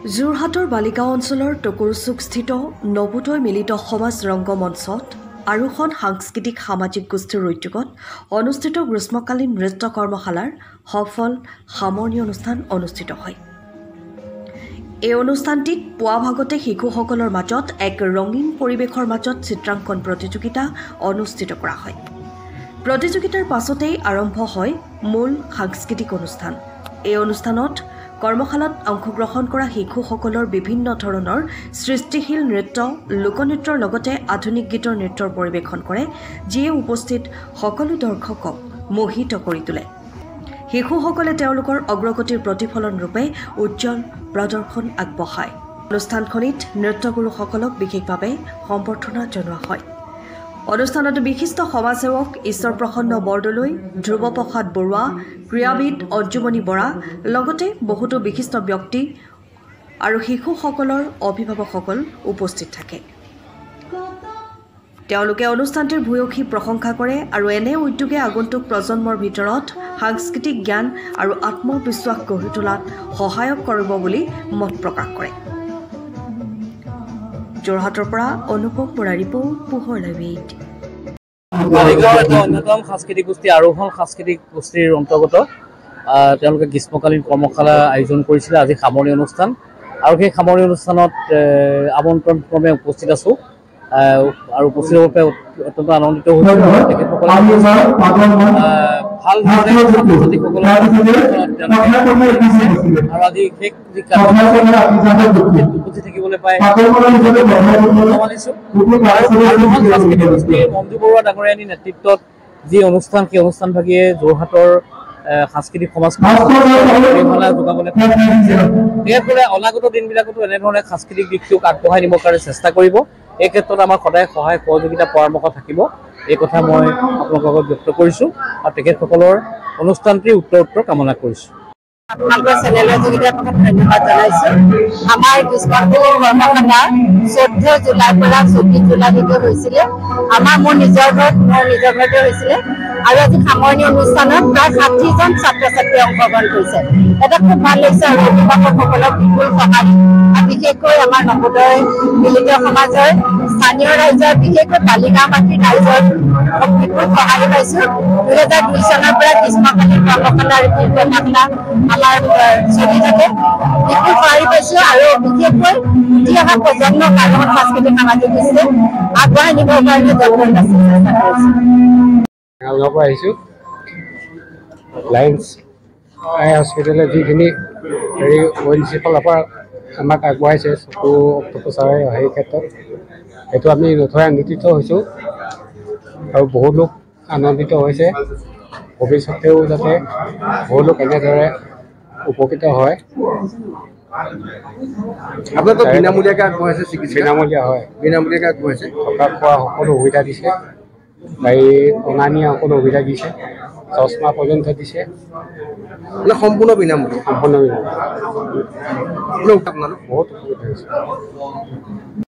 যোৰহাটৰ বালিগাঁও অঞ্চলৰ টকুৰচুকস্থিত নবোদয় মিলিত সমাজ ৰংগমঞ্চত আৰোহণ সাংস্কৃতিক সামাজিক গোষ্ঠীৰ উদ্যোগত অনুষ্ঠিত গ্ৰীষ্মকালীন নৃত্য কৰ্মশালাৰ সফল সামৰণি অনুষ্ঠান অনুষ্ঠিত হয়। এই অনুষ্ঠানটিত পুৱা ভাগতে শিশুসকলৰ মাজত এক ৰঙীন পৰিৱেশৰ মাজত চিত্ৰাংকন প্ৰতিযোগিতা অনুষ্ঠিত কৰা হয়। প্ৰতিযোগিতাৰ পাছতেই আৰম্ভ হয় মূল সাংস্কৃতিক অনুষ্ঠান। এই অনুষ্ঠানত কৰ্মশালাত অংশগ্ৰহণ কৰা শিশুসকলৰ বিভিন্ন ধৰণৰ সৃষ্টিশীল নৃত্য, লোকনৃত্যৰ লগতে আধুনিক গীতৰ নৃত্যৰ পৰিৱেশন কৰে, যিয়ে উপস্থিত সকলো দৰ্শকক মোহিত কৰি তোলে। শিশুসকলে তেওঁলোকৰ অগ্ৰগতিৰ প্ৰতিফলন ৰূপে উজ্জ্বল প্ৰদৰ্শন আগবঢ়ায়। অনুষ্ঠানখনিত নৃত্যগুৰুসকলক বিশেষভাৱে সম্বৰ্ধনা জনোৱা হয়। অনুষ্ঠানত বিশিষ্ট সমাজসেৱক ঈশ্বৰ প্ৰসন্ন বৰদলৈ, ধ্ৰুৱ প্ৰসাদ বৰুৱা, ক্ৰীড়াবিদ অঞ্জুমণি বৰা লগতে বহুতো বিশিষ্ট ব্যক্তি আৰু শিশুসকলৰ অভিভাৱকসকল উপস্থিত থাকে। তেওঁলোকে অনুষ্ঠানটিৰ ভূয়সী প্ৰশংসা কৰে আৰু এনে উদ্যোগে আগন্তুক প্ৰজন্মৰ ভিতৰত সাংস্কৃতিক জ্ঞান আৰু আত্মবিশ্বাস গঢ়ি তোলাত সহায়ক কৰিব বুলি মত প্ৰকাশ কৰে। যোৰহাটৰ পৰা অনুপম বৰা ৰিপৰ্ট, পোহৰ লাইভ। বালিগাঁৱৰ এটা অন্যতম সাংস্কৃতিক গোষ্ঠী আৰোহণ সাংস্কৃতিক গোষ্ঠীৰ অন্তৰ্গত তেওঁলোকে গ্ৰীষ্মকালীন কৰ্মশালা আয়োজন কৰিছিলে। আজি সামৰণি অনুষ্ঠান আৰু সেই সামৰণি অনুষ্ঠানত আমন্ত্ৰণক্ৰমে উপস্থিত আছোঁ আৰু উপস্থিত হোৱাৰ বাবে অত্যন্ত আনন্দিত হৈছোঁ। তেখেতসকলে ভালদৰে ছাত্ৰ-ছাত্ৰীসকলক আৰু আজি শেষ যি উপস্থিত থাকিবলৈ পাই মানিছোঁ। সাংস্কৃতিক গোষ্ঠীৰ মঞ্জু বৰুৱা ডাঙৰীয়ানীৰ নেতৃত্বত যি অনুষ্ঠান, সেই অনুষ্ঠানভাগিয়ে যোৰহাটৰ সাংস্কৃতিক সমাজখন যোগাবলৈ তেখেতসকলে অনাগত দিনবিলাকতো এনেধৰণে সাংস্কৃতিক দিশটোক আগবঢ়াই নিবৰ কাৰণে চেষ্টা কৰিব। এই ক্ষেত্ৰত আমাৰ সদায় সহায় সহযোগিতা পৰামৰ্শ থাকিব, এই কথা মই আপোনালোকৰ আগত ব্যক্ত কৰিছোঁ আৰু তেখেতসকলৰ অনুষ্ঠানটিৰ উত্তৰ কামনা কৰিছোঁ। আপোনালোকৰ চেনেলৰ যোগেদি ধন্যবাদ জনাইছোঁ। আমাৰ গ্ৰীষ্মকালীন কৰ্মশালা 14 জুলাইৰ পৰা 24 জুলাইলৈকে হৈছিলে। মোৰ নিজৰ ঘৰতে হৈছিলে আৰু আজি সামৰণি অনুষ্ঠানত প্ৰায় 60জন ছাত্ৰ ছাত্ৰীয়ে অংশগ্ৰহণ কৰিছে। এটা খুব ভাল লাগিছে আৰু অভিভাৱকসকলক বিপুল সহায়, বিশেষকৈ আমাৰ নবোদয় মিলিত সমাজৰ স্থানীয় ৰাইজৰ, বিশেষকৈ বালিগাঁওবাসীৰ ৰাইজৰ বিপুল সহায় পাইছোঁ। 2002 চনৰ পৰা গ্ৰীষ্মকালীন কৰ্মশালা আৰু কৰ্মশালা আমাৰ চলি থাকে, বিপুল সহায় পাইছোঁ আৰু বিশেষকৈ উঠি অহা প্ৰজন্মক আৰোহণ সাংস্কৃতিক সামাজিক গোষ্ঠী আগবঢ়াই নিবৰ কাৰণে যত্ন চেষ্টা কৰিছোঁ। আহিছোঁ লায়ন্স আই হস্পিটেলে যিখিনি ONGC ফালৰ পৰা আমাক আগবঢ়াইছে চকু অক্টোপচাৰ সেই ক্ষেত্ৰত, সেইটো আমি নথৈ আনন্দিত হৈছোঁ আৰু বহু লোক আনন্দিত হৈছে। ভৱিষ্যতেও যাতে বহু লোক এনেদৰে উপকৃত হয়। আপোনালোকক বিনামূলীয়াকৈ আগবঢ়াইছে চিকিৎসা? বিনামূলীয়া হয়, বিনামূলীয়াকৈ আগবঢ়াইছে। থকা খোৱা সকলো সুবিধা দিছে, গাড়ী অনা নিয়া সকলো সুবিধা দিছে, চশমা পৰ্যন্ত দিছে, মানে সম্পূৰ্ণ বিনামূলীয়া। সম্পূৰ্ণ বিনামূলীয়া। আপোনালোক বহুত উপকৃত হৈছে।